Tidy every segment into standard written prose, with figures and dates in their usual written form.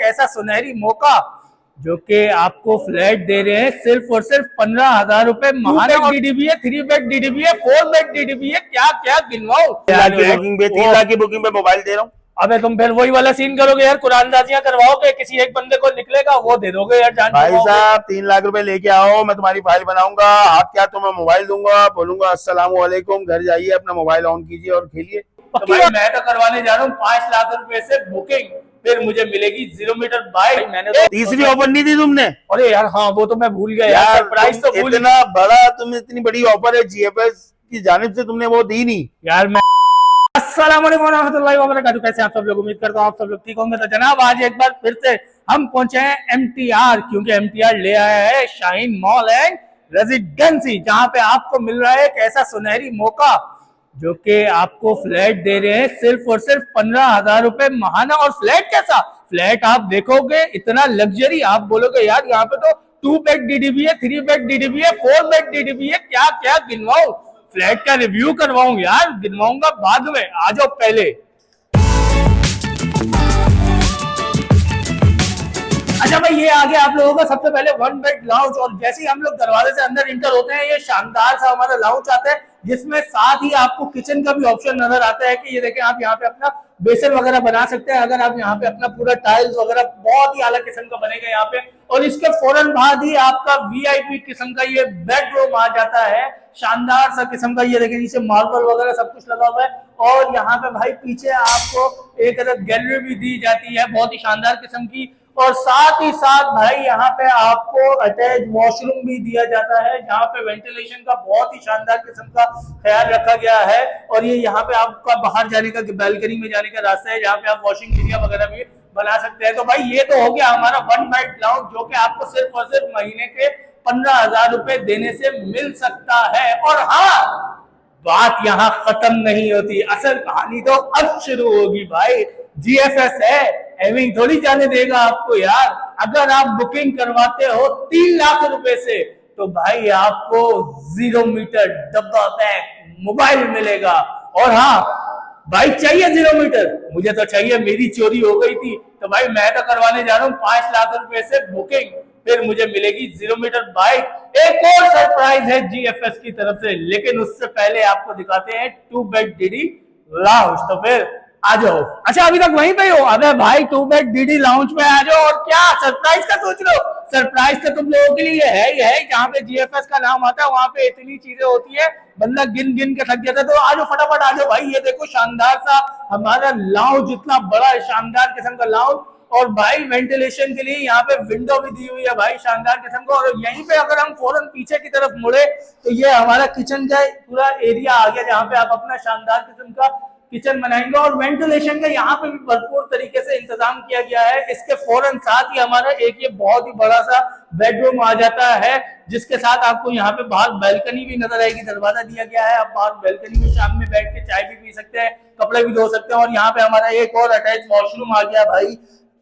ऐसा सुनहरी मौका जो कि आपको फ्लैट दे रहे हैं सिर्फ और सिर्फ 15,000 रुपए। महाना डीडीबी है, 3 बेड डीडीबी है, 4 बेड डीडीबी है, क्या क्या गिनवाओ। 3 लाख की बुकिंग पे मोबाइल दे रहा हूँ। अबे तुम फिर वही वाला सीन करोगे यार, कुरानदाजियां करवाओगे, किसी एक बंदे को निकलेगा वो दे दोगे यार। जान भाई साहब 3 लाख रुपए लेके आओ, मैं तुम्हारी फाइल बनाऊंगा। आप क्या, तो मैं मोबाइल दूंगा, बोलूंगा अस्सलाम वालेकुम, घर जाइए, अपना मोबाइल ऑन कीजिए और खेलिए। तो भाई मैं तो करवाने जा रहा हूँ 5 लाख रुपए से बुकिंग, फिर मुझे मिलेगी 0 मीटर बाइक। मैंने तो तीसरी ऑफर नहीं दी तुमने? अरे यार हाँ वो तो मैं भूल गया यार, प्राइस तो भूल। इतना बड़ा, तुम इतनी बड़ी ऑफर है जीएफएस की जानिब से, तुमने वो दी नहीं यार। मैं अस्सलाम वालेकुम रहमतुल्लाहि व बरकातहू, कैसे आप सब लोग, उम्मीद करता हूँ आप सब लोग ठीक होंगे। तो जनाब आज एक बार फिर से हम पहुंचे हैं एमटीआर, क्योंकि एमटीआर ले आया है शाहीन मॉल एंड रेजिडेंसी, जहां पे आपको मिल रहा है एक ऐसा सुनहरी मौका जो कि आपको फ्लैट दे रहे हैं सिर्फ और सिर्फ 15,000 रुपए महाना। और फ्लैट कैसा फ्लैट आप देखोगे, इतना लग्जरी, आप बोलोगे यार यहाँ पे तो 2 बेड डीडीबी है, 3 बेड डीडीबी है, 4 बेड डीडीबी है, क्या क्या गिनवाऊं। फ्लैट का रिव्यू करवाऊं यार, गिनवाऊंगा बाद में, आ जाओ पहले। अच्छा भाई ये आ गया आप लोगों का सबसे पहले 1 बेड लाउंज, और जैसे ही हम लोग दरवाजे से अंदर इंटर होते हैं ये शानदार सा हमारा लाउंज आता है, जिसमें साथ ही आपको किचन का भी ऑप्शन नजर आता है कि ये देखें आप यहाँ पे अपना बेसन वगैरह बना सकते हैं। अगर आप यहाँ पे अपना पूरा टाइल्स वगैरह बहुत ही अलग किस्म का बनेगा यहाँ पे। और इसके फौरन बाद ही आपका वीआईपी किस्म का ये बेडरूम आ जाता है, शानदार सा किस्म का। ये देखिए नीचे मार्बल वगैरह सब कुछ लगा हुआ है, और यहाँ पे भाई पीछे आपको एक अदद गैलरी भी दी जाती है बहुत ही शानदार किस्म की। और साथ ही साथ भाई यहाँ पे आपको अटैच वॉशरूम भी दिया जाता है, जहाँ पे वेंटिलेशन का बहुत ही शानदार किस्म का ख्याल रखा गया है। और ये यहाँ पे आपका बाहर जाने का, बैल्कनी में जाने का रास्ता है, जहाँ पे आप वॉशिंग एरिया वगैरह भी बना सकते हैं। तो भाई ये तो हो गया हमारा 1 बेड लाउंज, जो कि आपको सिर्फ और सिर्फ महीने के 15,000 रुपए देने से मिल सकता है। और हाँ, बात यहाँ खत्म नहीं होती, असल कहानी तो अब शुरू होगी भाई। जीएफएस है, एविंग थोड़ी जाने देगा आपको यार। अगर आप बुकिंग करवाते हो 3 लाख रुपए से, तो भाई आपको 0 मीटर डब्बा पैक मोबाइल मिलेगा। और हाँ भाई चाहिए 0 मीटर, मुझे तो चाहिए, मेरी चोरी हो गई थी, तो भाई मैं तो करवाने जा रहा हूँ 5 लाख रुपए से बुकिंग, फिर मुझे मिलेगी 0 मीटर बाइक। एक और सरप्राइज है जीएफएस की तरफ से, लेकिन उससे पहले आपको दिखाते हैं 2 बेड डीडी लाउंज। तो फिर आ जाओ। अच्छा अभी तक वहीं पे हो? अबे भाई 2 बेड डीडी लाउंज पे आ जाओ। और क्या सरप्राइज का सोच लो, सरप्राइज तो तुम लोगों के लिए है ही है। जहाँ पे जीएफएस का नाम आता है वहां पे इतनी चीजें होती है, बंदा गिन गिन के थक जाता है। तो आ जाओ फटाफट आ जाओ भाई। ये देखो शानदार सा हमारा लाउंज, इतना बड़ा शानदार किस्म का लाउंज, और भाई वेंटिलेशन के लिए यहाँ पे विंडो भी दी हुई है भाई शानदार किस्म का। और यहीं पे अगर हम फौरन पीछे की तरफ मुड़े तो ये हमारा किचन का पूरा एरिया आ गया, जहाँ पे आप अपना शानदार किस्म का किचन बनाएंगे। और वेंटिलेशन का यहाँ पे भी भरपूर तरीके से इंतजाम किया गया है। इसके फौरन साथ ही हमारा एक ये बहुत ही बड़ा सा बेडरूम आ जाता है, जिसके साथ आपको यहाँ पे बाहर बैल्कनी भी नजर आएगी, दरवाजा दिया गया है। आप बाहर बैल्कनी में शाम में बैठ के चाय भी पी सकते हैं, कपड़े भी धो सकते हैं। और यहाँ पे हमारा एक और अटैच वॉशरूम आ गया भाई,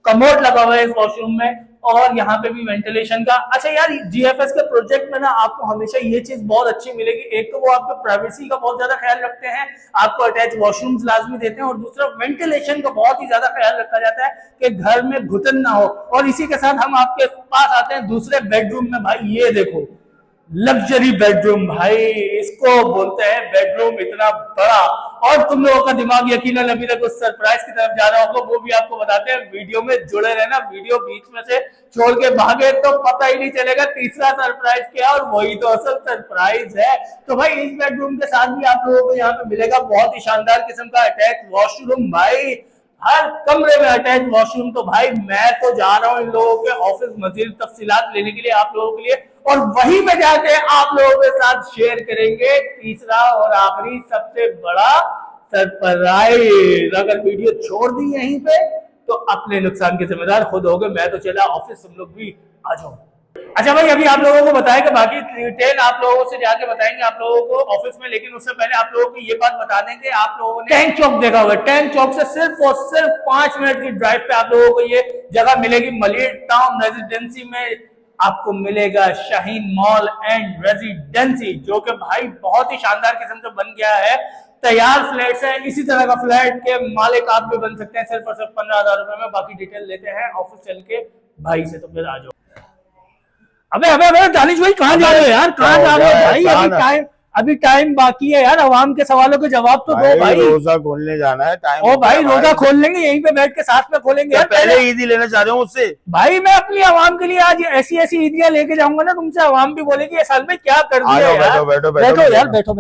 कमोड लगा हुआ है इस वॉशरूम में, और यहाँ पे भी वेंटिलेशन का। अच्छा यार जीएफएस के प्रोजेक्ट में ना आपको हमेशा ये चीज बहुत अच्छी मिलेगी, एक तो वो आपके प्राइवेसी का बहुत ज्यादा ख्याल रखते हैं, आपको अटैच वॉशरूम्स लाजमी देते हैं, और दूसरा वेंटिलेशन का बहुत ही ज्यादा ख्याल रखा जाता है कि घर में घुटन ना हो। और इसी के साथ हम आपके पास आते हैं दूसरे बेडरूम में। भाई ये देखो लग्जरी बेडरूम, भाई इसको बोलते हैं बेडरूम, इतना बड़ा। और तुम लोगों का दिमाग यकीनन अभी तक उस सरप्राइज की तरफ जा रहा होगा, वो भी आपको बताते हैं। वीडियो में जुड़े रहना, वीडियो बीच में से छोड़ के भागे तो पता ही नहीं चलेगा तीसरा सरप्राइज क्या, और वही तो असल सरप्राइज है। तो भाई इस बेडरूम के साथ भी आप लोगों को यहाँ पे मिलेगा बहुत ही शानदार किस्म का अटैच वॉशरूम, भाई हर कमरे में अटैच वॉशरूम। तो भाई मैं तो जा रहा हूँ इन लोगों के ऑफिस मजीद तफसीलात लेने के लिए आप लोगों के लिए, और वहीं पे जाके आप लोगों के साथ शेयर करेंगे तीसरा और आखिरी सबसे बड़ा सरप्राइज। अगर वीडियो छोड़ दी यहीं पे तो अपने नुकसान के जिम्मेदार खुद होगे। मैं तो चला ऑफिस, तुम लोग भी आ जाओ। अच्छा भाई अभी आप लोगों को बताया कि बाकी डिटेल आप लोगों से जाके बताएंगे आप लोगों को ऑफिस में, लेकिन उससे पहले आप लोगों को ये बात बता दें कि आप लोगों ने टैंक चौक देखा होगा। टैंक चौक से सिर्फ और सिर्फ 5 मिनट की ड्राइव पे आप लोगों को ये जगह मिलेगी। मलिर टाउन रेजिडेंसी में आपको मिलेगा शाहीन मॉल एंड रेजिडेंसी, जो कि भाई बहुत ही शानदार किस्म से बन गया है। तैयार फ्लैट्स हैं। इसी तरह का फ्लैट के मालिक आप भी बन सकते हैं सिर्फ और सिर्फ 15,000 रुपए में। बाकी डिटेल लेते हैं ऑफिस चल के भाई से, तो फिर आ जाओ। अबे अबे अबे दानिश भाई कहाँ जा रहे हो यार, कहाँ जा रहे हो भाई? अभी टाइम बाकी है यार, आवाम के सवालों के जवाब तो दो भाई। रोजा खोलने जाना है, टाइम ओ भाई रोजा खोल लेंगे, यहीं पे बैठ के साथ में खोलेंगे यार। पहले ईदी लेना चाह रहे हो उससे भाई मैं अपनी आवाम के लिए आज ऐसी ऐसी ईदियां लेके जाऊंगा ना तुमसे, आवाम भी बोलेगी ये साल में क्या कर दिया यार। बैठो यार, बैठो।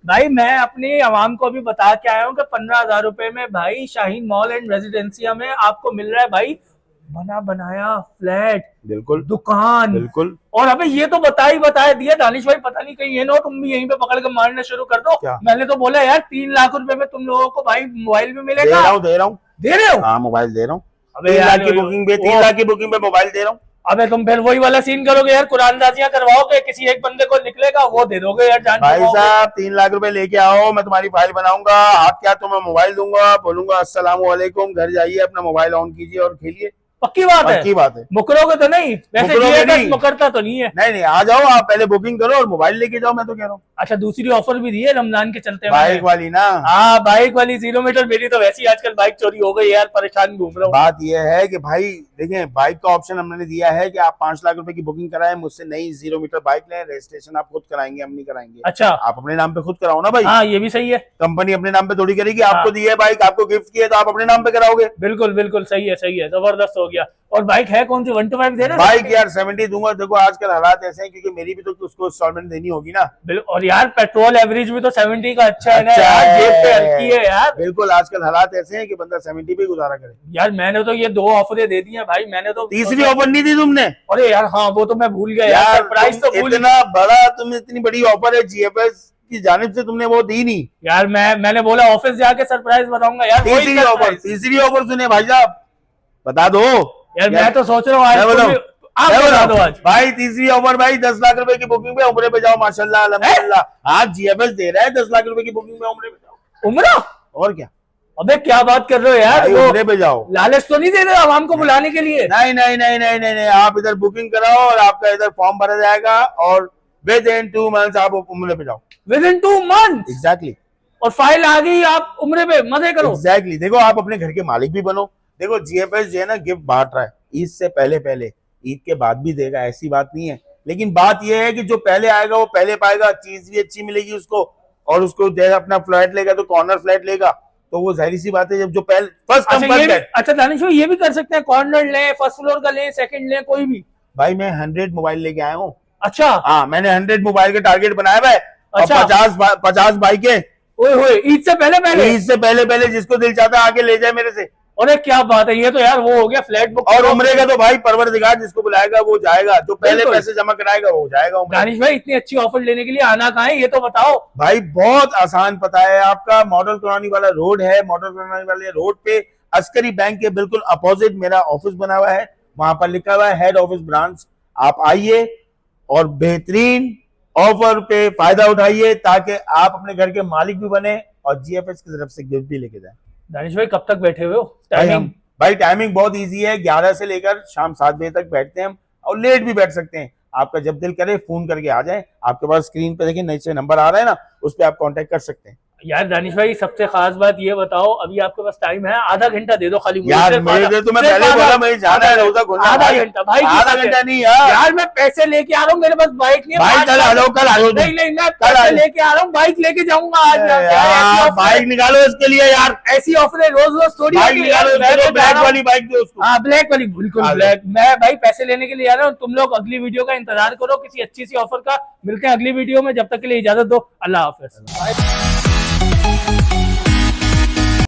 भाई मैं अपनी आवाम को अभी बता के आया हूँ कि 15,000 रुपए में भाई शाहीन मॉल एंड रेजिडेंसिया में आपको मिल रहा है भाई बना बनाया फ्लैट, बिल्कुल दुकान, बिल्कुल। और अबे ये तो बता दिया दानिश भाई, पता नहीं कहीं ये ना तुम भी यहीं पे पकड़ के मारना शुरू कर दो। मैंने तो बोला यार 3 लाख रुपए में तुम लोगों को भाई मोबाइल भी मिलेगा। दे रहा हूँ हाँ, मोबाइल दे रहा हूँ। अबे 3 लाख की बुकिंग पे 3 लाख की बुकिंग पे मोबाइल दे रहा हूँ। अबे तुम फिर वही वाला सीन करोगे यार, कुरानदाजियां करवाओगे, किसी एक बंदे को निकलेगा वो दे दोगे यार जान। भाई साहब 3 लाख रुपए लेके आओ, मैं तुम्हारी फाइल बनाऊंगा। आप क्या, तुम्हें मोबाइल दूंगा, बोलूंगा अस्सलाम वालेकुम, घर जाइए अपना मोबाइल ऑन कीजिए और खेलिए। पक्की बात है। मुकरोगे तो नहीं? वैसे मुकरता तो नहीं है। नहीं आ जाओ, आप पहले बुकिंग करो और मोबाइल लेके जाओ, मैं तो कह रहा हूँ। अच्छा दूसरी ऑफर भी दी है रमजान के चलते, बाइक वाली ना? हाँ बाइक वाली 0 मीटर। मेरी तो वैसे ही आजकल बाइक चोरी हो गई यार, परेशान घूम रहा हूँ। बात यह है कि भाई देखिए, बाइक का ऑप्शन हमने दिया है कि आप 5 लाख रुपए की बुकिंग कराएं, मुझसे नई 0 मीटर बाइक लें, रजिस्ट्रेशन आप खुद कराएंगे, हम नहीं कराएंगे। अच्छा आप अपने नाम पे खुद कराओ ना भाई। हाँ ये भी सही है, कंपनी अपने नाम पे थोड़ी करेगी। आपको दी है बाइक, आपको गिफ्ट की है, तो आप अपने नाम पे कराओगे। बिल्कुल सही है, जबरदस्त हो गया। और बाइक है कौन सी? 125 दे रहे? बाइक यार 70 दूंगा। देखो आजकल हालात ऐसे हैं, क्योंकि मेरी भी तो उसको इंस्टॉलमेंट देनी होगी ना। और यार पेट्रोल एवरेज भी तो 70 का अच्छा है ना यार, जेब पे हल्की है यार। बिल्कुल आजकल हालात ऐसे हैं कि बंदा 70 पे गुजारा करे। यार मैंने तो ये 2 ऑफरें दे दी है भाई, मैंने तो तीसरी ऑफर नहीं दी तुमने? अरे यार हाँ वो तो मैं भूल गया यार, सरप्राइज तो भूल। इतना बड़ा तुम, इतनी बड़ी ऑफर है जीएफएस की जानिब से, तुमने वो दी नहीं यार। मैंने बोला ऑफिस जाके सरप्राइज बताऊंगा यार। तीसरी ऑफर सुने भाई साहब, बता दो यार। मैं तो सोच रहा हूँ आज बता दो आज भाई। तीसरी ऑफर भाई 10 लाख रुपए की बुकिंग पे उम्रे पे जाओ, माशाल्लाह अल्हम्दुलिल्लाह। आज जीएफएस दे रहा है 10 लाख रुपए की बुकिंग पे उम्रे पे जाओ। उम्रा? और क्या? अबे क्या बात कर रहे हो यार, उम्रे पे जाओ। लालच तो नहीं दे रहे आवाम को बुलाने के लिए? नहीं, आप इधर बुकिंग कराओ और आपका इधर फॉर्म भरा जाएगा और विद इन 2 मंथ्स आप उम्रे पे जाओ। With in 2 months? एग्जैक्टली। और फाइल आ गई, आप उम्रे पे मजे करो। एग्जैक्टली। देखो आप अपने घर के मालिक भी बनो। देखो जीएफएस जो है ना गिफ्ट बांट रहा है, ईद से पहले, ईद के बाद भी देगा, ऐसी बात नहीं है। लेकिन बात यह है कि जो पहले आएगा वो पहले पाएगा, चीज भी अच्छी मिलेगी उसको। और उसको अपना फ्लैट लेगा तो कॉर्नर फ्लैट लेगा, तो वो जाहिर सी बात है जब जो पहले फर्स्ट कम फर्स्ट है। अच्छा दानिश भाई ये भी कर सकते हैं, कॉर्नर लें, फर्स्ट फ्लोर का लें, सेकंड लें, कोई भी? भाई मैं 100 मोबाइल लेके आया हूँ। अच्छा हाँ, मैंने 100 मोबाइल का टारगेट बनाया हुआ है। अच्छा। 50 बाइकें ईद से पहले जिसको दिल चाहता है आके ले जाए मेरे से। अरे क्या बात है, ये तो यार वो हो गया फ्लैट बुक। और उम्रे का तो भाई परवरदिगार जिसको बुलाएगा वो जाएगा, जो पहले पैसे जमा कराएगा वो जाएगा। दानिश भाई इतनी अच्छी ऑफर लेने के लिए आना कहाँ है, ये तो बताओ भाई। बहुत आसान पता है आपका, मॉडल कॉलोनी वाला रोड है। मॉडल कॉलोनी वाले रोड पे अस्करी बैंक के बिल्कुल अपोजिट मेरा ऑफिस बना हुआ है, वहां पर लिखा हुआ है हेड ऑफिस ब्रांच। आप आइए और बेहतरीन ऑफर पे फायदा उठाइए, ताकि आप अपने घर के मालिक भी बने और जीएफएस की तरफ से गिफ्ट भी लेके जाए। दानिश भाई कब तक बैठे हुए हो? भाई टाइमिंग बहुत इजी है, 11 से लेकर शाम 7 बजे तक बैठते हैं हम, और लेट भी बैठ सकते हैं। आपका जब दिल करे फोन करके आ जाए। आपके पास स्क्रीन पे देखिए नीचे नंबर आ रहा है ना, उस पर आप कांटेक्ट कर सकते हैं। यार दानिश भाई सबसे खास बात ये बताओ, अभी आपके पास टाइम है, आधा घंटा दे दो खाली। यार मेरे तो मैं पहले बोला मुझे जाना है रोजा खोलना। आधा घंटा भाई, आधा घंटा नहीं यार मैं पैसे लेके आ रहा हूँ, मेरे पास बाइक नहीं है। भाई कल आ जाओ, कल आ जाओ। नहीं मैं पैसे लेके आ रहा हूँ, बाइक लेके जाऊंगा आज। बाइक निकालो इसके लिए यार, ऐसी ऑफर है रोज थोड़ी। बाइक निकालो, ब्लैक वाली बाइक दो उसको। हाँ ब्लैक वाली, बिल्कुल ब्लैक। मैं भाई पैसे लेने के लिए आ रहा हूँ, तुम लोग अगली वीडियो का इंतजार करो किसी अच्छी सी ऑफर का। मिलते हैं अगली वीडियो में, जब तक के लिए इजाजत दो, अल्लाह हाफिज।